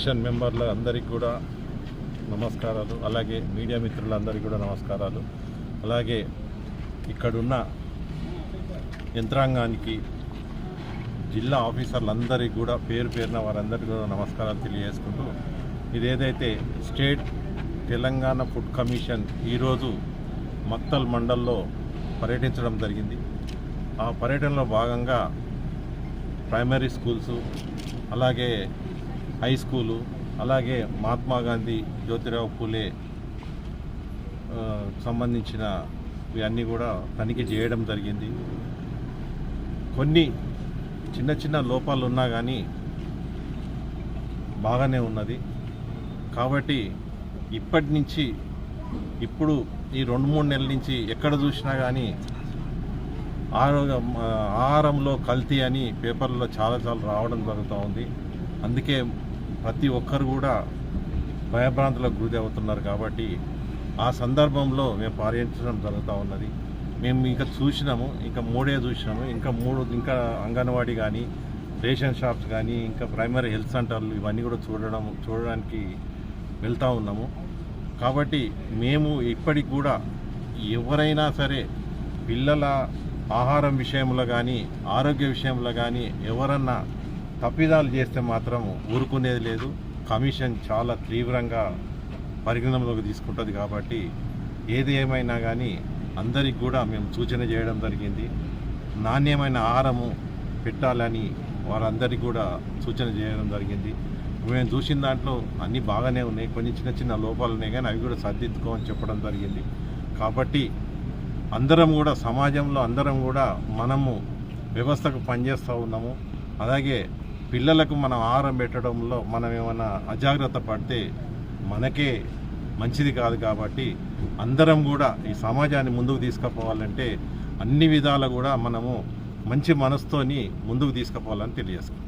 Commission మెంబర్లు అందరికీ కూడా నమస్కారాలు, అలాగే మీడియా మిత్రులందరికీ కూడా నమస్కారాలు, అలాగే ఇక్కడున్న యంత్రాంగానికి, జిల్లా ఆఫీసర్లందరికీ కూడా పేరు పేరున వారందరికీ కూడా నమస్కారాలు తెలియజేసుకుంటూ, ఇదేదైతే స్టేట్ తెలంగాణ ఫుడ్ కమిషన్ ఈరోజు మక్తల్ మండల్లో పర్యటించడం జరిగింది. ఆ పర్యటనలో భాగంగా ప్రైమరీ స్కూల్స్, అలాగే హై స్కూలు, అలాగే మహాత్మా గాంధీ జ్యోతిరావు పూలే సంబంధించిన ఇవన్నీ కూడా తనిఖీ చేయడం జరిగింది. కొన్ని చిన్న చిన్న లోపాలు ఉన్నా కానీ బాగానే ఉన్నది. కాబట్టి ఇప్పటి నుంచి ఇప్పుడు ఈ 2-3 నెలల నుంచి ఎక్కడ చూసినా కానీ ఆహారంలో కల్తీ అని పేపర్లో చాలా రావడం జరుగుతూ ఉంది. అందుకే ప్రతి ఒక్కరు కూడా భయభ్రాంతులకు గురి అవుతున్నారు. కాబట్టి ఆ సందర్భంలో మేము పర్యటించడం జరుగుతూ ఉన్నది. మేము ఇంకా చూసినాము, ఇంకా 3 చూసినాము, ఇంకా అంగన్వాడీ కానీ, రేషన్ షాప్స్ కానీ, ఇంకా ప్రైమరీ హెల్త్ సెంటర్లు ఇవన్నీ కూడా చూడడానికి వెళ్తూ ఉన్నాము. కాబట్టి మేము ఇప్పటికి కూడా ఎవరైనా సరే పిల్లల ఆహారం విషయంలో కానీ, ఆరోగ్య విషయంలో కానీ ఎవరన్నా తప్పిదాలు చేస్తే మాత్రం ఊరుకునేది లేదు. కమిషన్ చాలా తీవ్రంగా పరిగణనలోకి తీసుకుంటుంది. కాబట్టి ఏది ఏమైనా కానీ అందరికి కూడా మేము సూచన చేయడం జరిగింది. నాణ్యమైన ఆహారము పెట్టాలని వారందరికీ కూడా సూచన చేయడం జరిగింది. మేము చూసిన దాంట్లో అన్నీ బాగానే ఉన్నాయి, కొన్ని చిన్న చిన్న లోపాలు ఉన్నాయి, కానీ అవి కూడా సర్దిద్దుకోమని చెప్పడం జరిగింది. కాబట్టి అందరం కూడా సమాజంలో అందరం కూడా మనము వ్యవస్థకు పనిచేస్తూ ఉన్నాము. అలాగే పిల్లలకు మనం ఆహారం పెట్టడంలో మనం ఏమైనా అజాగ్రత్త పడితే మనకే మంచిది కాదు. కాబట్టి అందరం కూడా ఈ సమాజాన్ని ముందుకు తీసుకుపోవాలంటే అన్ని విధాలు కూడా మనము మంచి మనసుతోని ముందుకు తీసుకుపోవాలని తెలియజేస్తాం.